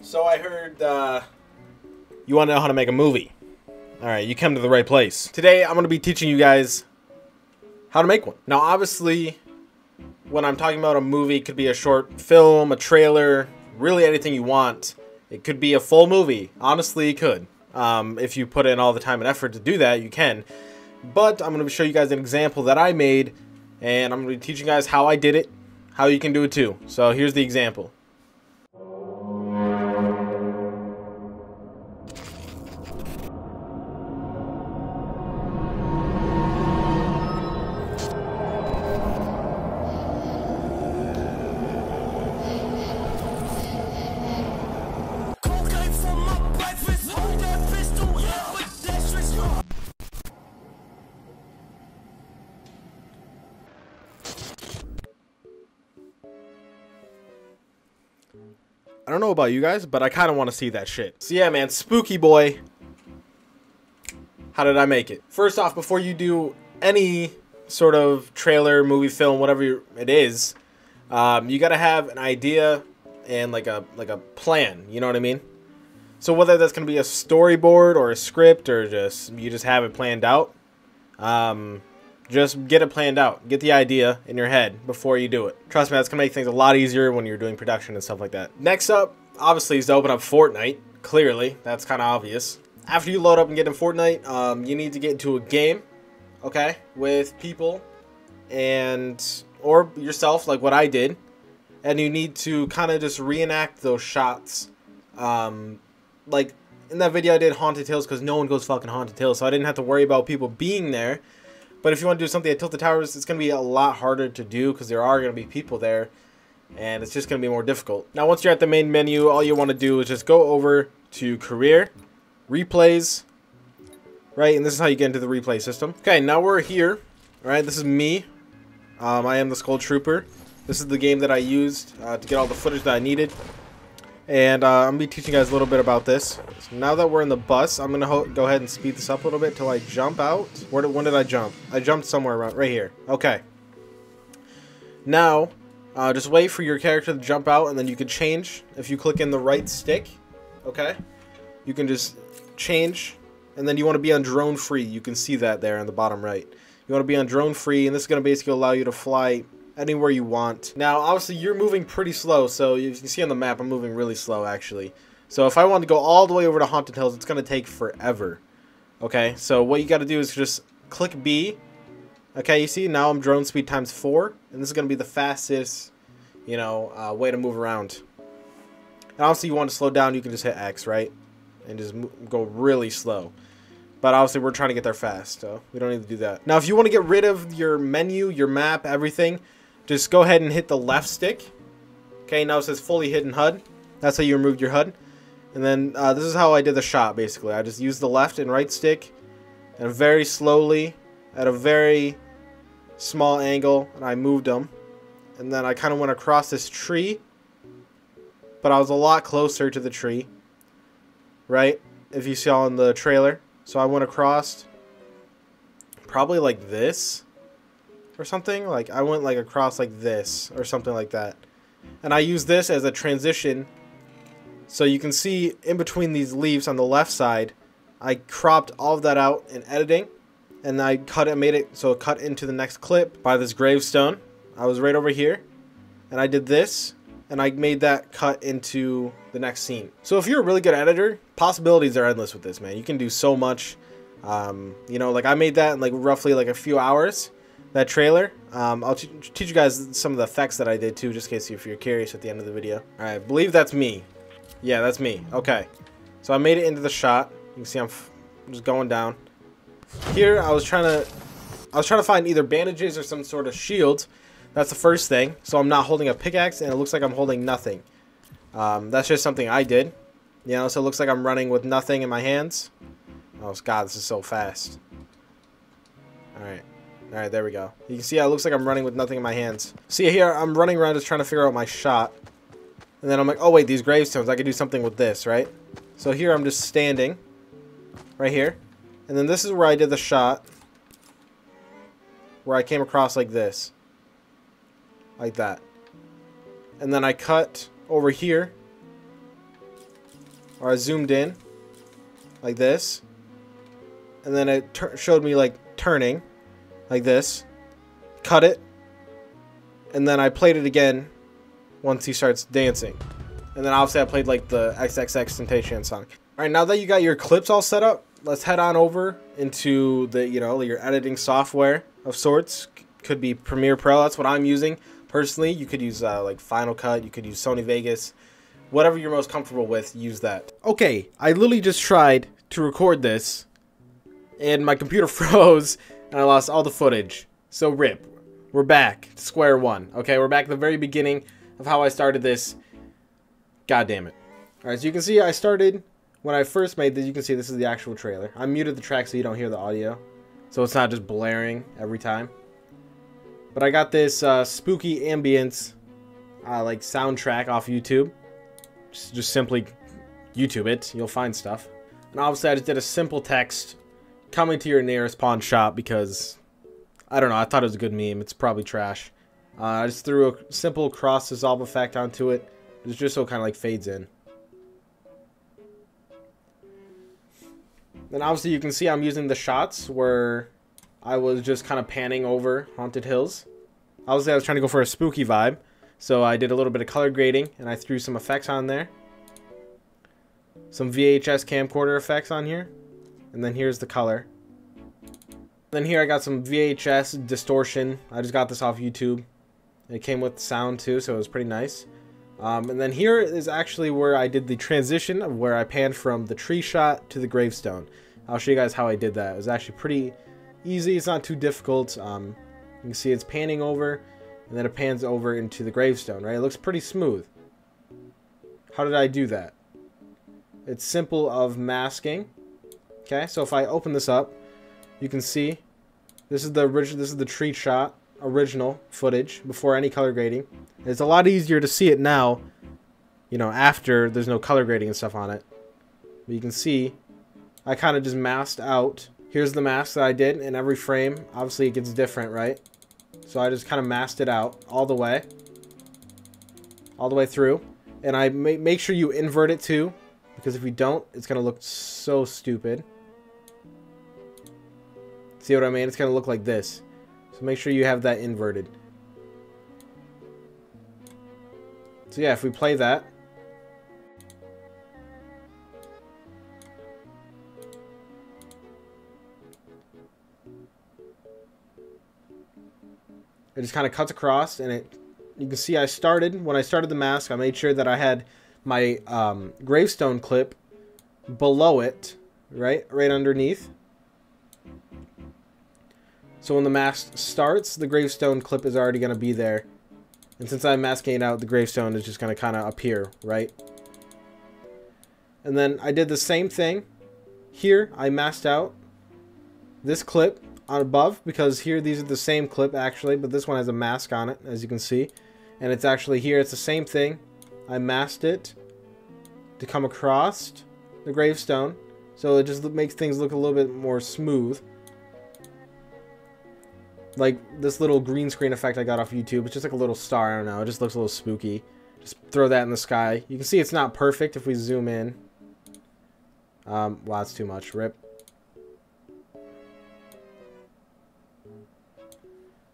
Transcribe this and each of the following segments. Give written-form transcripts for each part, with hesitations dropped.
So I heard you want to know how to make a movie. Alright, you come to the right place. Today I'm going to be teaching you guys how to make one. Now obviously, when I'm talking about a movie, it could be a short film, a trailer, really anything you want. It could be a full movie. Honestly, it could. If you put in all the time and effort to do that, you can. But I'm going to show you guys an example that I made, and I'm going to be teaching you guys how I did it, how you can do it too. So here's the example. I don't know about you guys, but I kind of want to see that shit. So yeah, man, spooky boy. How did I make it? First off, before you do any sort of trailer, movie, film, whatever it is, you gotta have an idea and like a plan. You know what I mean? So whether that's gonna be a storyboard or a script or you just have it planned out, just get it planned out. Get the idea in your head before you do it. Trust me, that's going to make things a lot easier when you're doing production and stuff like that. Next up, obviously, is to open up Fortnite. Clearly, that's kind of obvious. After you load up and get in Fortnite, you need to get into a game, okay, with people or yourself, like what I did. And you need to kind of just reenact those shots. Like, in that video I did Haunted Hills because no one goes fucking Haunted Hills, so I didn't have to worry about people being there. But if you want to do something at Tilted Towers, it's going to be a lot harder to do because there are going to be people there, and it's just going to be more difficult. Now, once you're at the main menu, all you want to do is just go over to Career, Replays, right? And this is how you get into the replay system. Okay, now we're here. All right, this is me. I am the Skull Trooper. This is the game that I used to get all the footage that I needed. And I'm going to be teaching you guys a little bit about this. So now that we're in the bus, I'm going to go ahead and speed this up a little bit till I jump out. When did I jump? I jumped somewhere around right here. Okay. Now, just wait for your character to jump out, and then you can change. If you click in the right stick, okay, you can just change. And then you want to be on drone free. You can see that there in the bottom right. You want to be on drone free, and this is going to basically allow you to fly anywhere you want. Now, obviously, you're moving pretty slow, so you can see on the map, I'm moving really slow, actually. So if I want to go all the way over to Haunted Hills, it's going to take forever. Okay, so what you got to do is just click B. Okay, you see, now I'm drone speed times 4, and this is going to be the fastest, you know, way to move around. And obviously, you want to slow down, you can just hit X, right? And just go really slow. But obviously, we're trying to get there fast, so we don't need to do that. Now, if you want to get rid of your menu, your map, everything, just go ahead and hit the left stick. Okay, now it says fully hidden HUD. That's how you removed your HUD. And then this is how I did the shot, basically. I just used the left and right stick and very slowly at a very small angle, and I moved them. And then I kind of went across this tree, but I was a lot closer to the tree, right? If you saw in the trailer. So I went across probably like this. Or something, like I went like across like this or something like that, and I use this as a transition, so you can see in between these leaves on the left side, I cropped all of that out in editing, and I cut it, made it so it cut into the next clip by this gravestone. I was right over here, and I did this, and I made that cut into the next scene. So if you're a really good editor, possibilities are endless with this, man. You can do so much. You know, like I made that in like roughly like a few hours. That trailer. I'll teach you guys some of the effects that I did too, just in case if you're curious at the end of the video. Alright, I believe that's me. Yeah, that's me. Okay. So I made it into the shot. You can see I'm just going down. Here, I was trying to find either bandages or some sort of shield. That's the first thing. So I'm not holding a pickaxe, and it looks like I'm holding nothing. That's just something I did. You know, so it looks like I'm running with nothing in my hands. Oh, God, this is so fast. Alright. Alright, there we go. You can see how it looks like I'm running with nothing in my hands. See here, I'm running around just trying to figure out my shot. And then I'm like, oh wait, these gravestones, I could do something with this, right? So here I'm just standing. Right here. And then this is where I did the shot. Where I came across like this. Like that. And then I cut over here. or I zoomed in like this, and then it showed me like turning like this, cut it, and then I played it again once he starts dancing. And then obviously I played like the XXXTentacion song. Alright, now that you got your clips all set up, let's head on over into the, you know, your editing software of sorts. Could be Premiere Pro, that's what I'm using personally. You could use like Final Cut, you could use Sony Vegas, whatever you're most comfortable with, use that. Okay, I literally just tried to record this and my computer froze and I lost all the footage. So rip. We're back to square one. Okay, we're back at the very beginning of how I started this. God damn it. Alright, so you can see I started when I first made this. You can see this is the actual trailer. I muted the track so you don't hear the audio, so it's not just blaring every time. But I got this spooky ambience like soundtrack off YouTube. Just simply YouTube it. You'll find stuff. And obviously I just did a simple text coming to your nearest pawn shop because I don't know, I thought it was a good meme. It's probably trash. I just threw a simple cross dissolve effect onto it. It's just so it kind of like fades in. Then obviously you can see I'm using the shots where I was just kind of panning over haunted hills. Obviously I was trying to go for a spooky vibe, so I did a little bit of color grading and I threw some effects on there. Some VHS camcorder effects on here. And then here's the color. Then here I got some VHS distortion. I just got this off YouTube. It came with sound too, so it was pretty nice. And then here is actually where I did the transition of where I panned from the tree shot to the gravestone. I'll show you guys how I did that. It was actually pretty easy. It's not too difficult. You can see it's panning over, and then it pans over into the gravestone, right? It looks pretty smooth. How did I do that? It's simple of masking. Okay, so if I open this up, you can see this is the original. This is the tree shot original footage before any color grading. It's a lot easier to see it now, you know, after there's no color grading and stuff on it. But you can see I kind of just masked out. Here's the mask that I did in every frame. Obviously it gets different, right? So I just kind of masked it out all the way through. And I make sure you invert it too, because if you don't, it's gonna look so stupid. See what I mean? It's gonna look like this. So make sure you have that inverted. So yeah, if we play that. It just kind of cuts across, and you can see when I started the mask, I made sure that I had my gravestone clip below it, right underneath. So when the mask starts, the gravestone clip is already going to be there. And since I'm masking it out, the gravestone is just going to kind of appear, right? And then I did the same thing. Here, I masked out this clip on above, because here, these are the same clip actually, but this one has a mask on it, as you can see. And it's actually here, it's the same thing. I masked it to come across the gravestone, so it just makes things look a little bit more smooth. Like this little green screen effect I got off YouTube. It's just like a little star. I don't know. It just looks a little spooky. Just throw that in the sky. You can see it's not perfect if we zoom in. Wow, that's too much. Rip.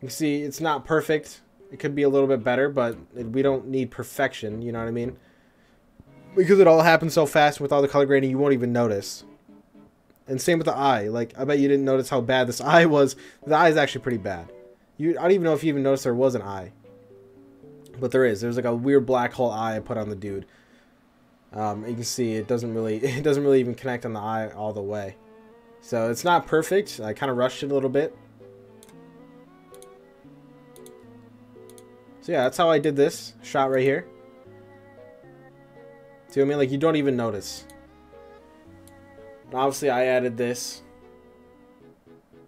You can see it's not perfect. It could be a little bit better, but we don't need perfection. You know what I mean? Because it all happens so fast with all the color grading, you won't even notice. And same with the eye. Like, I bet you didn't notice how bad this eye was. The eye is actually pretty bad. I don't even know if you even noticed there was an eye. But there is. There's like a weird black hole eye I put on the dude. You can see it doesn't really even connect on the eye all the way. So it's not perfect. I kind of rushed it a little bit. So yeah, that's how I did this shot right here. See what I mean? Like, you don't even notice. And obviously I added this,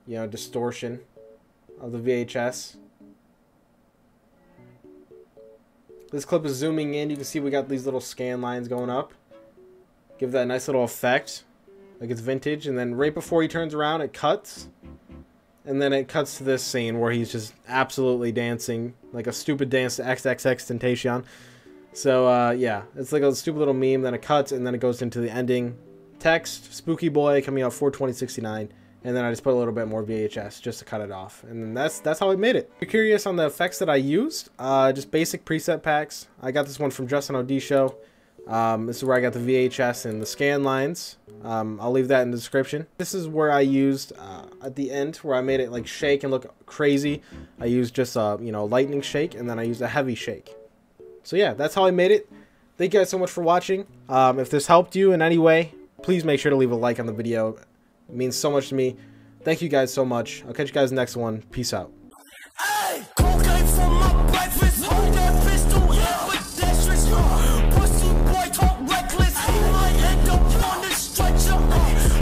you know, distortion of the VHS. This clip is zooming in. You can see we got these little scan lines going up. Give that a nice little effect, like it's vintage. And then right before he turns around, it cuts. And then it cuts to this scene where he's just absolutely dancing like a stupid dance to XXXTentacion. So, yeah, it's like a stupid little meme, then it cuts, and then it goes into the ending text. Spooky Boy coming out 4/20/69, and then I just put a little bit more VHS just to cut it off. And then that's how I made it. If you're curious on the effects that I used, just basic preset packs. I got this one from Justin OD Show. This is where I got the VHS and the scan lines. I'll leave that in the description. This is where I used, at the end, where I made it like shake and look crazy. I used just a, you know, lightning shake, and then I used a heavy shake. So yeah, that's how I made it. Thank you guys so much for watching. If this helped you in any way, please make sure to leave a like on the video. It means so much to me. Thank you guys so much. I'll catch you guys in the next one. Peace out.